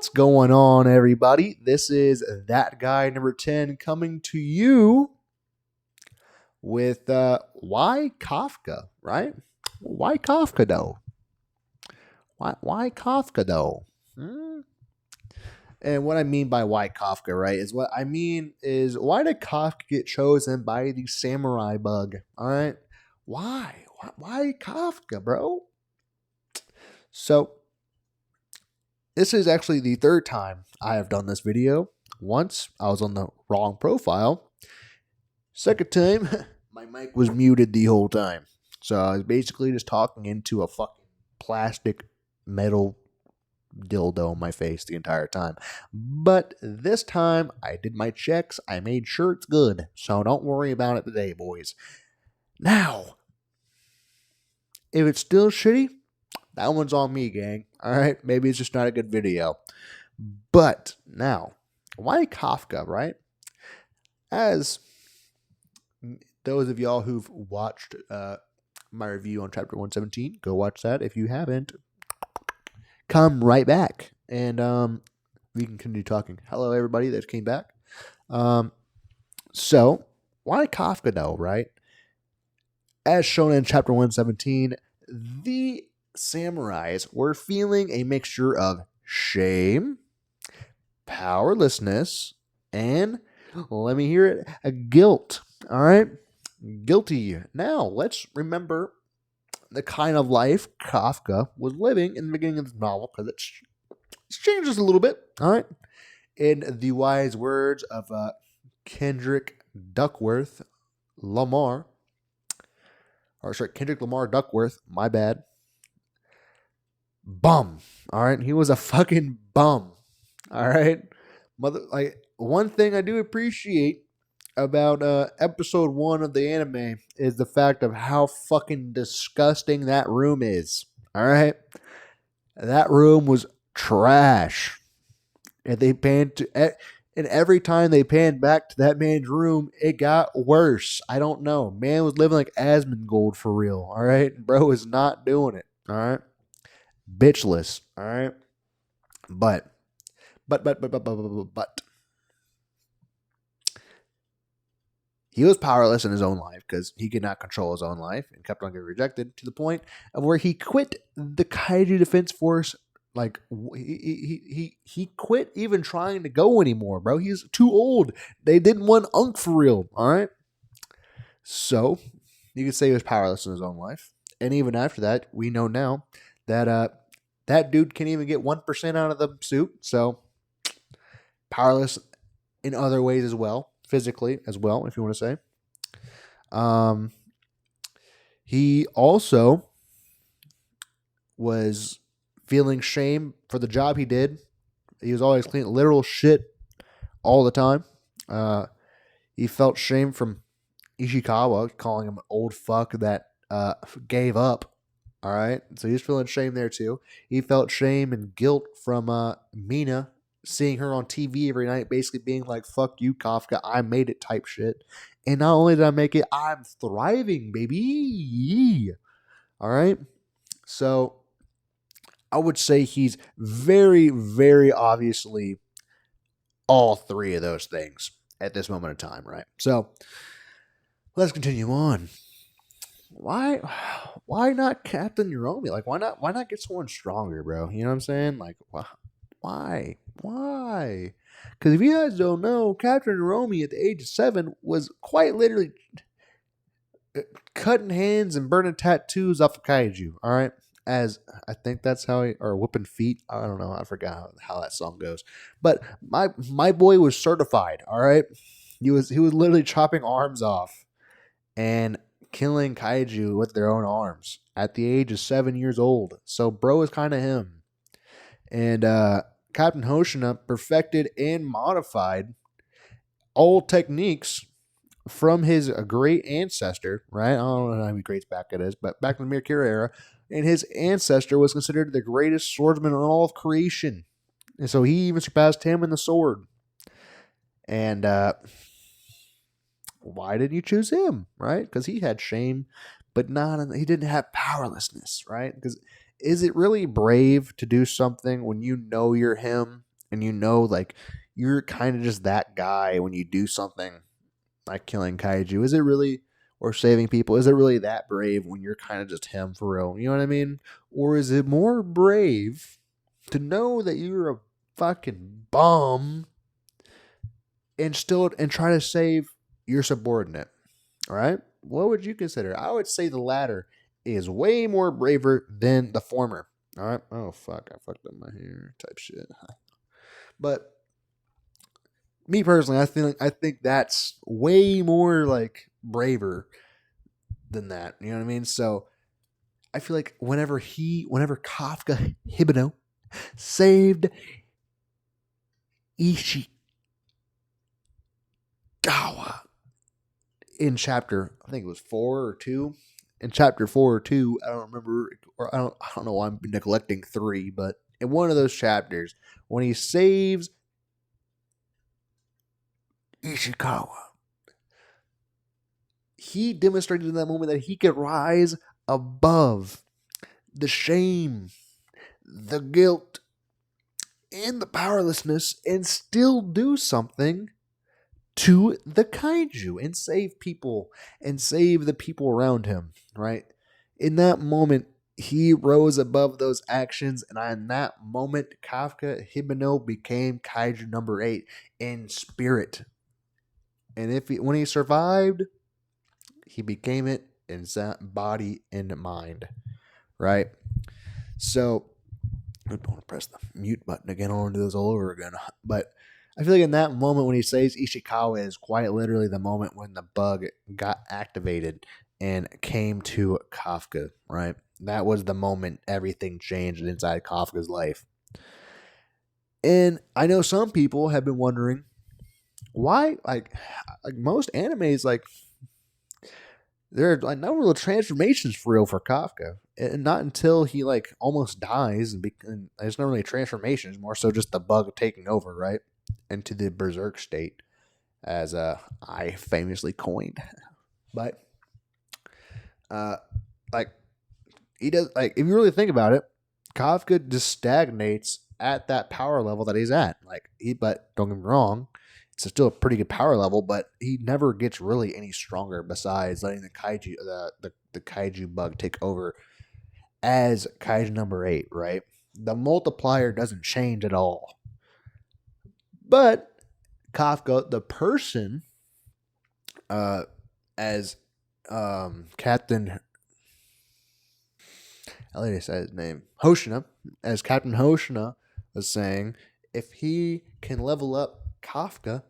What's going on, everybody? This is that guy number 10 coming to you with why Kafka, right? Why Kafka though? Why Kafka though? Hmm? And what I mean by why Kafka, right, is what I mean is why did Kafka get chosen by the samurai bug? All right, why? Why Kafka, bro? So this is actually the third time I have done this video. Once I was on the wrong profile. Second time, my mic was muted the whole time. So I was basically just talking into a fucking plastic metal dildo in my face the entire time. But this time, I did my checks. I made sure it's good. So don't worry about it today, boys. Now, if it's still shitty, that one's on me, gang. All right? Maybe it's just not a good video. But now, why Kafka, right? As those of y'all who've watched my review on chapter 117, go watch that. If you haven't, come right back and we can continue talking. Hello, everybody that came back. So, why Kafka, though, right? As shown in chapter 117, the samurais were feeling a mixture of shame, powerlessness, and, let me hear it, a guilt. All right? Guilty. Now, let's remember the kind of life Kafka was living in the beginning of the novel, because it changes a little bit. All right? In the wise words of Kendrick Lamar, Duckworth, my bad. Bum. All right? He was a fucking bum. All right? One thing I do appreciate about episode 1 of the anime is the fact of how fucking disgusting that room is. All right? That room was trash. And every time they panned back to that man's room, it got worse. I don't know. Man was living like Asmongold for real. All right? Bro is not doing it. All right? Bitchless. All right? But he was powerless in his own life because he could not control his own life and kept on getting rejected to the point of where he quit the Kaiju Defense Force. Like he quit even trying to go anymore, bro. He's too old. They didn't want Unk for real. All right. So you could say he was powerless in his own life. And even after that, we know now that that dude can't even get 1% out of the suit. So powerless in other ways as well. Physically as well, if you want to say. He also was feeling shame for the job he did. He was always cleaning literal shit all the time. He felt shame from Ishikawa calling him an old fuck that gave up. All right, so he's feeling shame there too. He felt shame and guilt from Mina, seeing her on TV every night, basically being like, fuck you, Kafka, I made it type shit. And not only did I make it, I'm thriving, baby. All right. So I would say he's very, very obviously all three of those things at this moment in time, right? So let's continue on. Why not Captain Uromi? Like, why not get someone stronger, bro? You know what I'm saying? Like, why? Because if you guys don't know, Captain Uromi at the age of 7 was quite literally cutting hands and burning tattoos off of kaiju. All right, as I think that's how or whooping feet. I don't know. I forgot how that song goes. But my boy was certified. All right, he was literally chopping arms off and killing kaiju with their own arms at the age of 7 years old. So bro is kind of him. And Captain Hoshina perfected and modified all techniques from his great ancestor, right? I don't know how many greats back it is, but back in the Mirakira era, and his ancestor was considered the greatest swordsman in all of creation. And so he even surpassed him in the sword. And why didn't you choose him, right? Because he had shame, but he didn't have powerlessness, right? Because is it really brave to do something when you know you're him and you know, like, you're kind of just that guy when you do something like killing kaiju. Is it really, or saving people? Is it really that brave when you're kind of just him for real? You know what I mean? Or is it more brave to know that you're a fucking bum and try to save your subordinate? All right. What would you consider? I would say the latter is way more braver than the former. All right. Oh fuck! I fucked up my hair. Type shit. But me personally, I think that's way more like braver than that. You know what I mean? So I feel like whenever Kafka Hibino saved Ishikawa in chapter, I think it was 4 or 2. In chapter 4 or 2, I don't remember, or I don't know why I'm neglecting 3, but in one of those chapters, when he saves Ishikawa, he demonstrated in that moment that he could rise above the shame, the guilt, and the powerlessness and still do something to the kaiju and save people and save the people around him, right? In that moment, he rose above those actions, and in that moment, Kafka Hibino became kaiju number 8 in spirit. And when he survived, he became it in body and mind, right? So I don't want to press the mute button again. I want to do this all over again. But I feel like in that moment when he saves Ishikawa is quite literally the moment when the bug got activated and came to Kafka, right? That was the moment everything changed inside Kafka's life. And I know some people have been wondering why, like most animes, like there are like no real transformations for real for Kafka, and not until he like almost dies. And there's not really transformations, more so just the bug taking over, right, into the berserk state, as I famously coined. But like he does, like if you really think about it, Kafka just stagnates at that power level that he's at. But don't get me wrong, it's still a pretty good power level, but he never gets really any stronger besides letting the kaiju bug take over as kaiju number 8, right? The multiplier doesn't change at all. But Kafka, the person, as Captain, I later said his name, Hoshina, as Captain Hoshina was saying, if he can level up Kafka,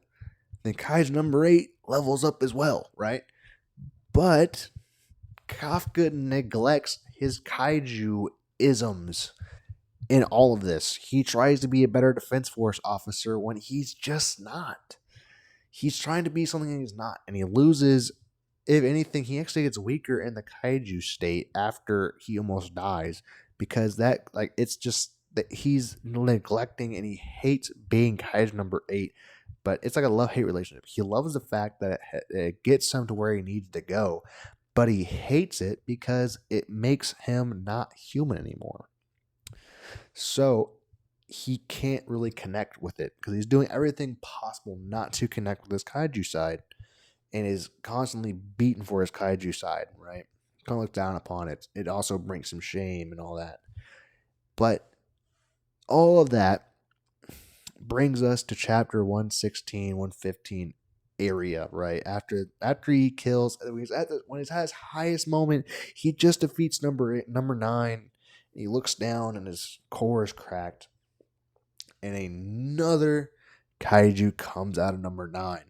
then kaiju number 8 levels up as well, right? But Kafka neglects his kaiju isms in all of this. He tries to be a better defense force officer when he's just not. He's trying to be something he's not, and he loses. If anything, he actually gets weaker in the kaiju state after he almost dies, because it's just that he's neglecting and he hates being kaiju number 8. But it's like a love-hate relationship. He loves the fact that it gets him to where he needs to go, but he hates it because it makes him not human anymore. So he can't really connect with it because he's doing everything possible not to connect with his kaiju side, and is constantly beaten for his kaiju side, right? Kind of look down upon it. It also brings some shame and all that. But all of that brings us to chapter 116, 115 area, right? After he kills, when he's at his highest moment, he just defeats number 9. He looks down and his core is cracked, and another kaiju comes out of number 9.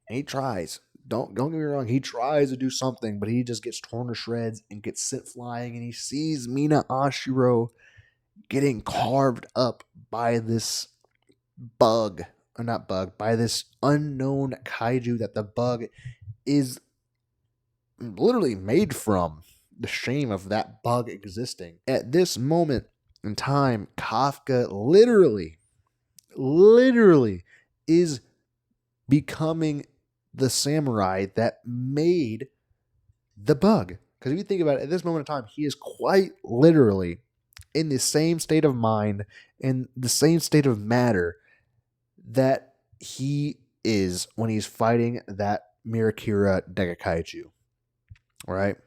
And he tries. Don't get me wrong. He tries to do something, but he just gets torn to shreds and gets sent flying. And he sees Mina Ashiro getting carved up by this bug, or not bug, by this unknown kaiju that the bug is literally made from. The shame of that bug existing. At this moment in time, Kafka literally is becoming the samurai that made the bug. Because if you think about it, at this moment in time, he is quite literally in the same state of mind, in the same state of matter that he is when he's fighting that Mirakira Kaiju. Right?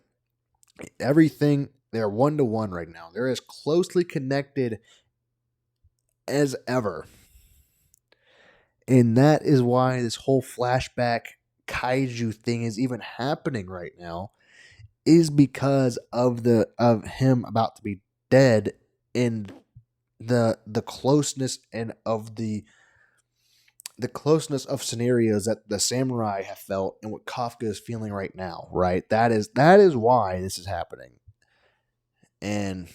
Everything, they're 1-to-1 right now. They're as closely connected as ever. And that is why this whole flashback kaiju thing is even happening right now, is because of him about to be dead, and the closeness and of the closeness of scenarios that the samurai have felt and what Kafka is feeling right now, right? That is why this is happening. And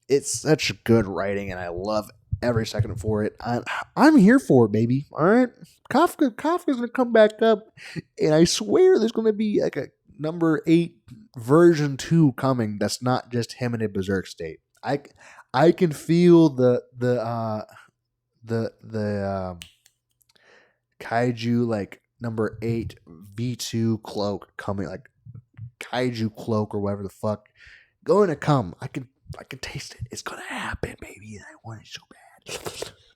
it's such good writing, and I love every second for it. I'm here for it, baby. All right, Kafka's gonna come back up, and I swear there's gonna be like a number 8 version 2 coming. That's not just him in a berserk state. I can feel the kaiju like number 8 V2 cloak coming, like kaiju cloak or whatever the fuck going to come. I can taste it. It's gonna happen, baby. I want it so bad.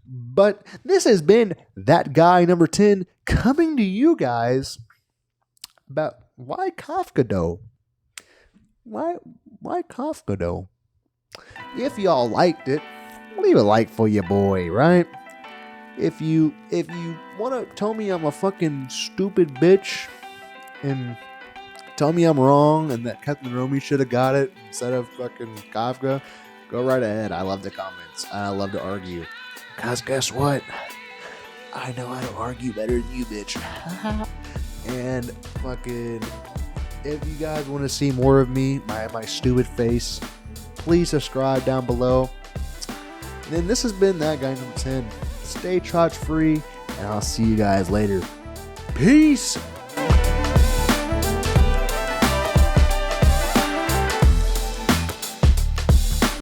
But this has been That Guy number 10, coming to you guys about why Kafka though. Why Kafka though? If y'all liked it, leave a like for your boy, right? If you want to tell me I'm a fucking stupid bitch and tell me I'm wrong and that Captain Romy should have got it instead of fucking Kafka, go right ahead. I love the comments. I love to argue. Because guess what? I know how to argue better than you, bitch. And fucking, if you guys want to see more of me, my stupid face, please subscribe down below. And then this has been That Guy number 10. Stay trotch free, and I'll see you guys later. Peace!